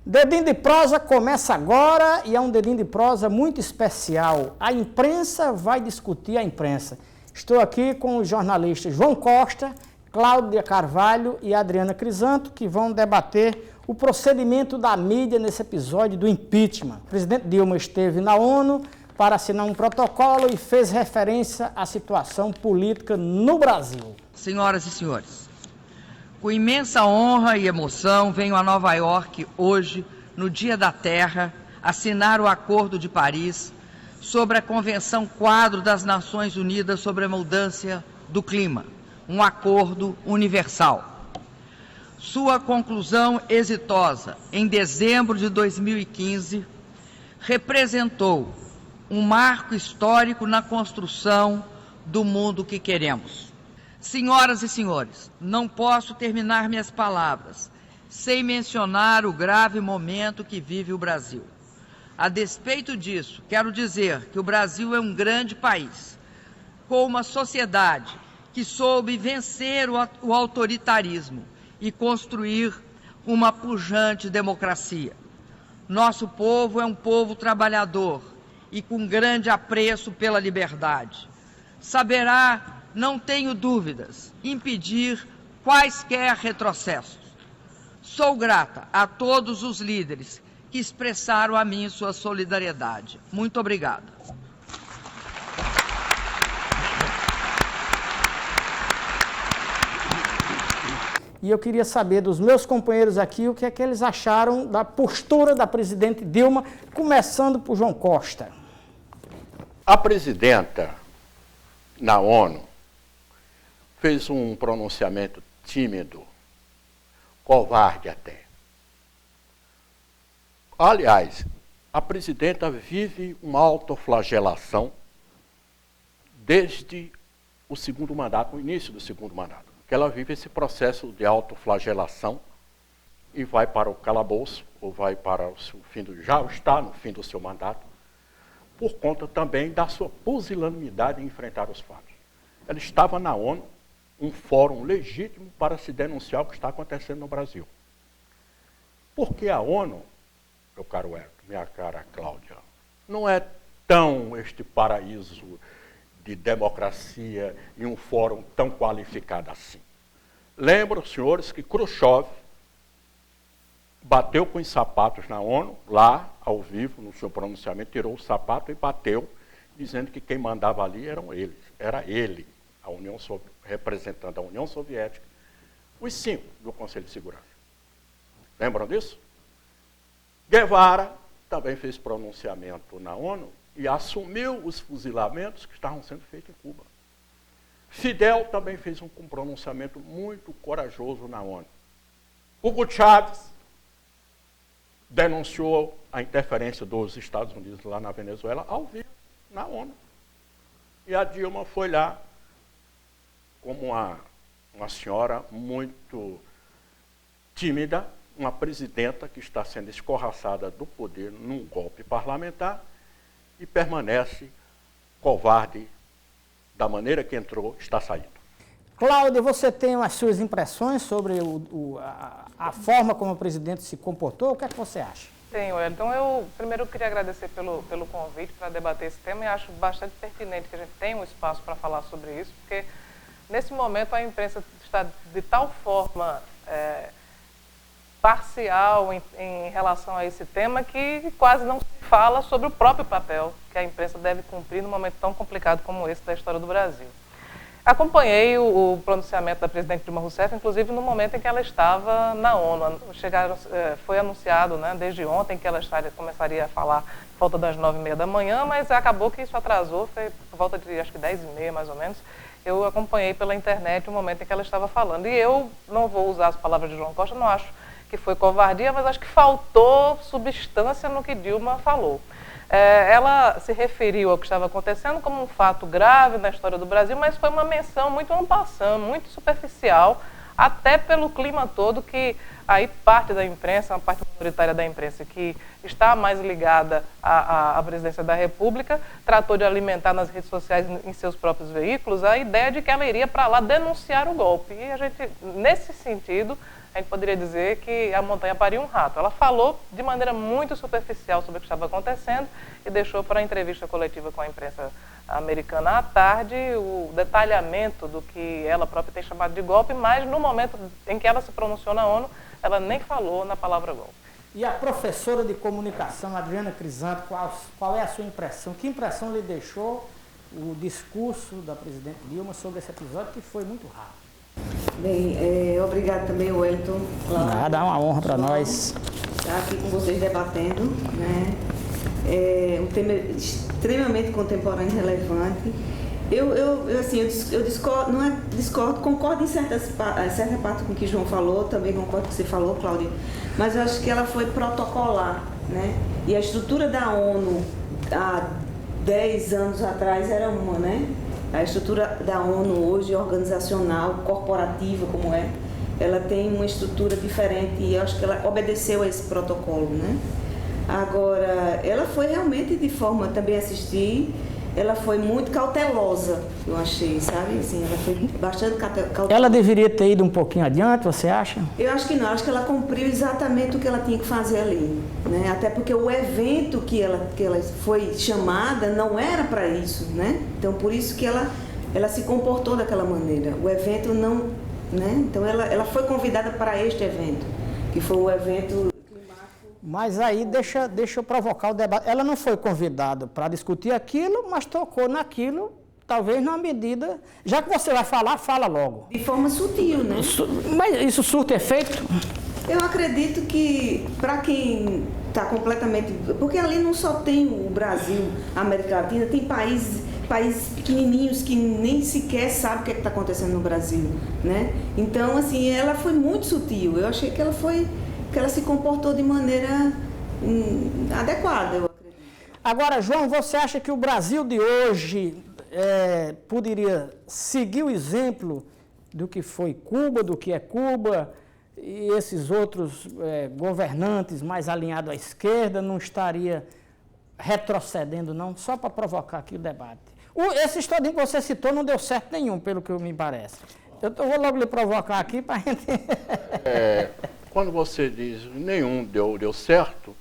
Dedinho de prosa começa agora e é um dedinho de prosa muito especial. A imprensa vai discutir a imprensa. Estou aqui com os jornalistas João Costa, Cláudia Carvalho e Adriana Crisanto, que vão debater o procedimento da mídia nesse episódio do impeachment. O presidente Dilma esteve na ONU para assinar um protocolo e fez referência à situação política no Brasil. Senhoras e senhores, com imensa honra e emoção, venho a Nova York hoje, no Dia da Terra, assinar o Acordo de Paris sobre a Convenção Quadro das Nações Unidas sobre a Mudança do Clima, um acordo universal. Sua conclusão exitosa, em dezembro de 2015, representou um marco histórico na construção do mundo que queremos. Senhoras e senhores, não posso terminar minhas palavras sem mencionar o grave momento que vive o Brasil. A despeito disso, quero dizer que o Brasil é um grande país, com uma sociedade que soube vencer o autoritarismo e construir uma pujante democracia. Nosso povo é um povo trabalhador e com grande apreço pela liberdade. Saberá, não tenho dúvidas, impedir quaisquer retrocessos. Sou grata a todos os líderes que expressaram a mim sua solidariedade. Muito obrigada. E eu queria saber dos meus companheiros aqui o que é que eles acharam da postura da presidente Dilma, começando por João Costa. A presidenta, na ONU, fez um pronunciamento tímido, covarde até. Aliás, a presidenta vive uma autoflagelação desde o segundo mandato, o início do segundo mandato, que ela vive esse processo de autoflagelação e vai para o calabouço, ou vai para o seu já está no fim do seu mandato, por conta também da sua pusilanimidade em enfrentar os fatos. Ela estava na ONU, um fórum legítimo para se denunciar o que está acontecendo no Brasil. Porque a ONU, meu caro Hélio, minha cara Cláudia, não é tão este paraíso de democracia e um fórum tão qualificado assim. Lembram, senhores, que Khrushchev bateu com os sapatos na ONU, lá, ao vivo, no seu pronunciamento, tirou o sapato e bateu, dizendo que quem mandava ali era ele, a União representando a União Soviética, os 5 do Conselho de Segurança. Lembram disso? Guevara também fez pronunciamento na ONU e assumiu os fuzilamentos que estavam sendo feitos em Cuba. Fidel também fez um pronunciamento muito corajoso na ONU. Hugo Chávez denunciou a interferência dos Estados Unidos lá na Venezuela ao vivo, na ONU. E a Dilma foi lá como uma senhora muito tímida, uma presidenta que está sendo escorraçada do poder num golpe parlamentar e permanece covarde da maneira que entrou, está saindo. Cláudia, você tem as suas impressões sobre a forma como o presidente se comportou? O que é que você acha? Tenho, então eu primeiro queria agradecer pelo convite para debater esse tema e acho bastante pertinente que a gente tenha um espaço para falar sobre isso, porque nesse momento a imprensa está de tal forma parcial em relação a esse tema que quase não se fala sobre o próprio papel que a imprensa deve cumprir num momento tão complicado como esse da história do Brasil. Acompanhei o pronunciamento da presidente Dilma Rousseff, inclusive no momento em que ela estava na ONU. Foi anunciado, né, desde ontem que ela começaria a falar por volta das 9h30 da manhã, mas acabou que isso atrasou, foi por volta de acho que 10h30 mais ou menos. Eu acompanhei pela internet o momento em que ela estava falando. E eu não vou usar as palavras de João Costa, não acho que foi covardia, mas acho que faltou substância no que Dilma falou. Ela se referiu ao que estava acontecendo como um fato grave na história do Brasil, mas foi uma menção muito en passant, muito superficial, até pelo clima todo que aí parte da imprensa, uma parte minoritária da imprensa que está mais ligada à presidência da República, tratou de alimentar nas redes sociais, em seus próprios veículos, a ideia de que ela iria para lá denunciar o golpe. E a gente, nesse sentido, a gente poderia dizer que a montanha pariu um rato. Ela falou de maneira muito superficial sobre o que estava acontecendo e deixou para a entrevista coletiva com a imprensa americana à tarde o detalhamento do que ela própria tem chamado de golpe, mas no momento em que ela se pronunciou na ONU, ela nem falou na palavra golpe. E a professora de comunicação, Adriana Crisanto, qual é a sua impressão? Que impressão lhe deixou o discurso da presidente Dilma sobre esse episódio, que foi muito rápido? Bem, obrigado também, Wellington. Dá uma honra para nós. Estar aqui com vocês debatendo, né? É um tema extremamente contemporâneo e relevante. Eu discordo, concordo em certa parte com o que João falou, também concordo com o que você falou, Cláudia, mas eu acho que ela foi protocolar, né? E a estrutura da ONU há 10 anos atrás era uma, né? A estrutura da ONU hoje, organizacional, corporativa como é, ela tem uma estrutura diferente e eu acho que ela obedeceu a esse protocolo, né? Agora, ela foi realmente de forma, também assisti, ela foi muito cautelosa, eu achei, sabe? Assim, ela foi bastante cautelosa. Ela deveria ter ido um pouquinho adiante, você acha? Eu acho que não, acho que ela cumpriu exatamente o que ela tinha que fazer ali, né? Até porque o evento que ela foi chamada não era para isso, né? Então, por isso que ela se comportou daquela maneira. O evento não, né? Então, ela foi convidada para este evento, que foi o evento... Mas aí deixa eu provocar o debate. Ela não foi convidada para discutir aquilo, mas tocou naquilo, talvez na medida... Já que você vai falar, fala logo. De forma sutil, né? Mas isso surte efeito? Eu acredito que, para quem está completamente... Porque ali não só tem o Brasil, a América Latina, tem países pequenininhos que nem sequer sabem o que está acontecendo no Brasil, né? Então, assim, ela foi muito sutil. Eu achei que ela se comportou de maneira adequada, eu acredito. Agora, João, você acha que o Brasil de hoje poderia seguir o exemplo do que foi Cuba, do que é Cuba, e esses outros governantes mais alinhados à esquerda não estaria retrocedendo, não? Só para provocar aqui o debate. Esse estudinho que você citou não deu certo nenhum, pelo que me parece. Eu vou logo lhe provocar aqui para a gente... Quando você diz nenhum deu certo,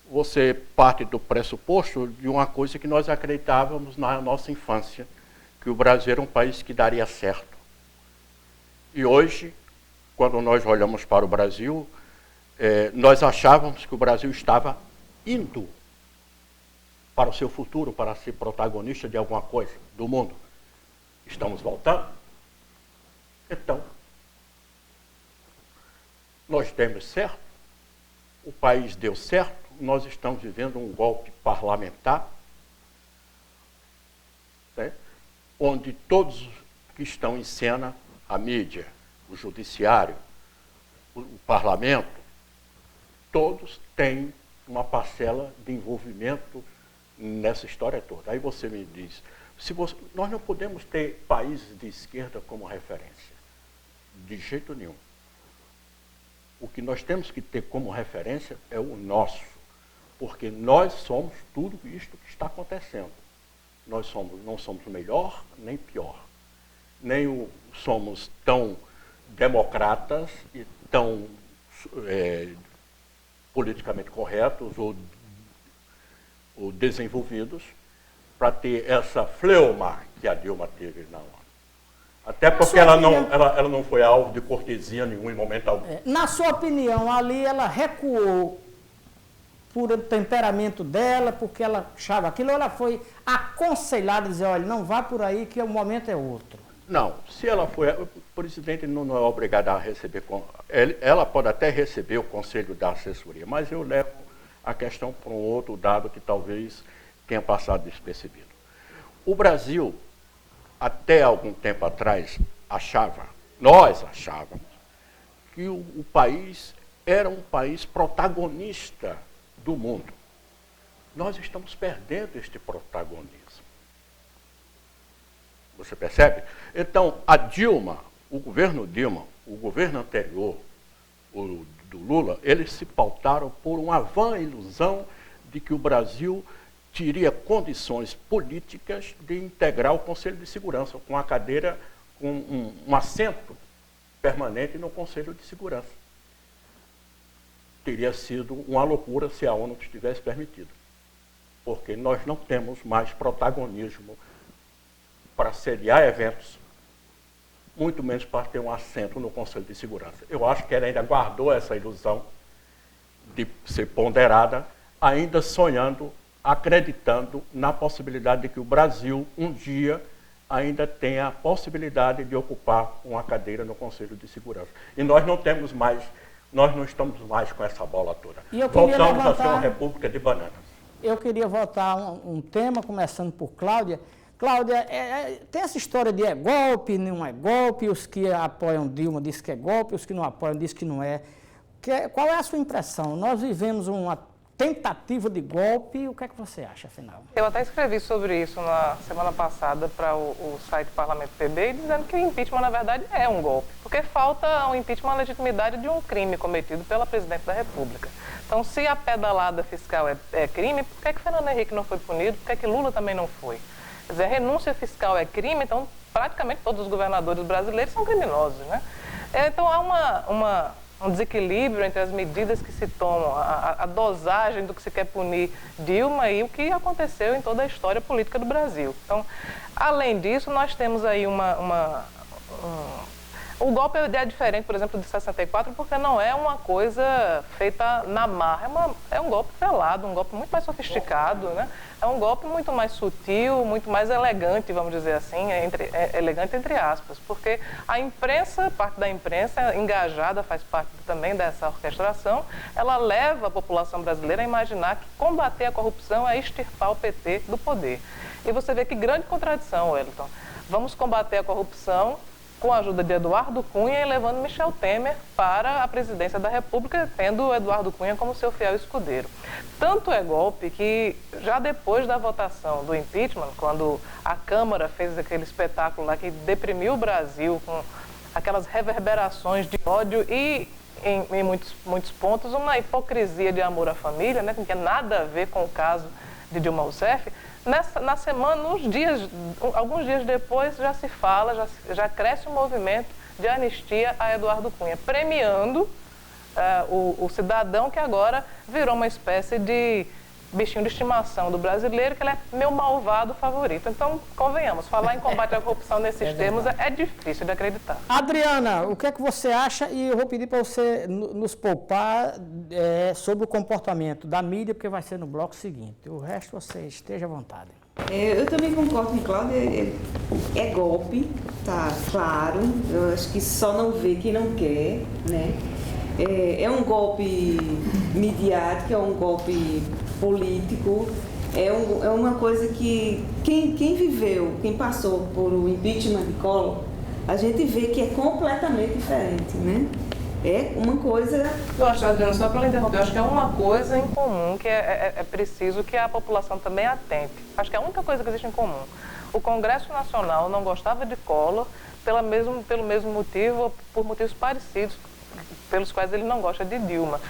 você parte do pressuposto de uma coisa que nós acreditávamos na nossa infância, que o Brasil era um país que daria certo. E hoje, quando nós olhamos para o Brasil, nós achávamos que o Brasil estava indo para o seu futuro, para ser protagonista de alguma coisa do mundo. Estamos voltando? Então, nós demos certo, o país deu certo, nós estamos vivendo um golpe parlamentar, né, onde todos que estão em cena, a mídia, o judiciário, o parlamento, todos têm uma parcela de envolvimento nessa história toda. Aí você me diz, nós não podemos ter países de esquerda como referência, de jeito nenhum. O que nós temos que ter como referência é o nosso, porque nós somos tudo isto que está acontecendo. Nós não somos melhor nem pior, nem somos tão democratas e tão politicamente corretos ou desenvolvidos para ter essa fleuma que a Dilma teve na ONU. Até porque ela não foi alvo de cortesia nenhuma em momento algum. Na sua opinião, ali ela recuou por temperamento dela, porque ela achava aquilo, ou ela foi aconselhada a dizer, olha, não vá por aí que o momento é outro? Não, se ela foi, o presidente não é obrigado a receber, ela pode até receber o conselho da assessoria, mas eu levo a questão para um outro dado que talvez tenha passado despercebido. O Brasil, até algum tempo atrás, nós achávamos, que o país era um país protagonista do mundo. Nós estamos perdendo este protagonismo. Você percebe? Então, a Dilma, o governo Dilma, o governo anterior, o do Lula, eles se pautaram por uma vã ilusão de que o Brasil teria condições políticas de integrar o Conselho de Segurança, com a cadeira, com um assento permanente no Conselho de Segurança. teria sido uma loucura se a ONU tivesse permitido. Porque nós não temos mais protagonismo para sediar eventos, muito menos para ter um assento no Conselho de Segurança. Eu acho que ela ainda guardou essa ilusão de ser ponderada, ainda sonhando, acreditando na possibilidade de que o Brasil, um dia, ainda tenha a possibilidade de ocupar uma cadeira no Conselho de Segurança. E nós não temos mais, nós não estamos mais com essa bola toda. Voltamos a ser uma república de bananas. Eu queria voltar um tema, começando por Cláudia. Cláudia, tem essa história de é golpe, não é golpe, os que apoiam Dilma dizem que é golpe, os que não apoiam dizem que não é. Qual é a sua impressão? Nós vivemos uma tentativa de golpe, o que é que você acha, afinal? Eu até escrevi sobre isso na semana passada para o site Parlamento PB, dizendo que o impeachment, na verdade, é um golpe, porque falta ao impeachment a legitimidade de um crime cometido pela Presidente da República. Então, se a pedalada fiscal é crime, por que Fernando Henrique não foi punido? Por que Lula também não foi? Quer dizer, a renúncia fiscal é crime, então praticamente todos os governadores brasileiros são criminosos, né? Então, há um desequilíbrio entre as medidas que se tomam, a dosagem do que se quer punir Dilma e o que aconteceu em toda a história política do Brasil. Então, além disso, nós temos aí o golpe é diferente, por exemplo, de 64, porque não é uma coisa feita na marra, é um golpe velado, um golpe muito mais sofisticado, né? É um golpe muito mais sutil, muito mais elegante, vamos dizer assim, elegante entre aspas, porque a imprensa, parte da imprensa engajada, faz parte também dessa orquestração, ela leva a população brasileira a imaginar que combater a corrupção é extirpar o PT do poder. E você vê que grande contradição, Wellington. Vamos combater a corrupção com a ajuda de Eduardo Cunha e levando Michel Temer para a presidência da República, tendo Eduardo Cunha como seu fiel escudeiro. Tanto é golpe que, já depois da votação do impeachment, quando a Câmara fez aquele espetáculo lá que deprimiu o Brasil com aquelas reverberações de ódio e, em muitos pontos, uma hipocrisia de amor à família, né, que não tem nada a ver com o caso de Dilma Rousseff, na semana, alguns dias depois, já se fala, já cresce um movimento de anistia a Eduardo Cunha, premiando o cidadão que agora virou uma espécie de bichinho de estimação do brasileiro, que ele é meu malvado favorito. Então, convenhamos, falar em combate à corrupção nesses termos é difícil de acreditar. Adriana, o que é que você acha? E eu vou pedir para você nos poupar sobre o comportamento da mídia, porque vai ser no bloco seguinte. O resto você esteja à vontade. Eu também concordo com Cláudia, é golpe, tá claro, eu acho que só não vê quem não quer, né? É um golpe midiático, é um golpe político, é uma coisa que quem viveu, quem passou por o impeachment de Collor, a gente vê que é completamente diferente, né? É uma coisa... Eu acho, Adriana, só para interromper, eu acho que é uma coisa em comum que é preciso que a população também atente. Acho que é a única coisa que existe em comum. O Congresso Nacional não gostava de Collor pelo mesmo motivo, por motivos parecidos, pelos quais ele não gosta de Dilma.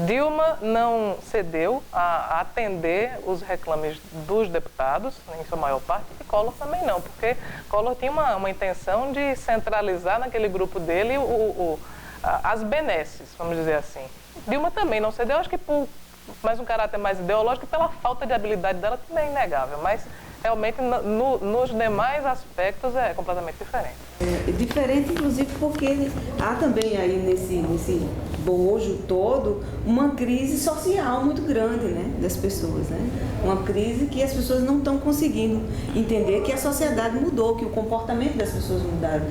Dilma não cedeu a atender os reclames dos deputados, em sua maior parte, e Collor também não, porque Collor tinha uma intenção de centralizar naquele grupo dele as benesses, vamos dizer assim. Dilma também não cedeu, acho que por mais um caráter mais ideológico, pela falta de habilidade dela também é inegável, mas realmente nos demais aspectos é completamente diferente. É diferente, inclusive, porque há também aí nesse bojo todo uma crise social muito grande, né, das pessoas, né? Uma crise que as pessoas não estão conseguindo entender que a sociedade mudou, que o comportamento das pessoas mudaram,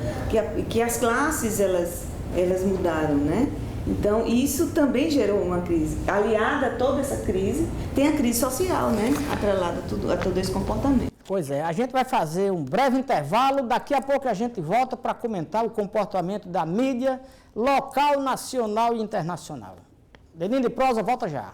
que as classes elas mudaram, né? Então, isso também gerou uma crise. Aliada a toda essa crise, tem a crise social, né? Atrelada a todo esse comportamento. Pois é, a gente vai fazer um breve intervalo, daqui a pouco a gente volta para comentar o comportamento da mídia local, nacional e internacional. Deninde Prosa, volta já.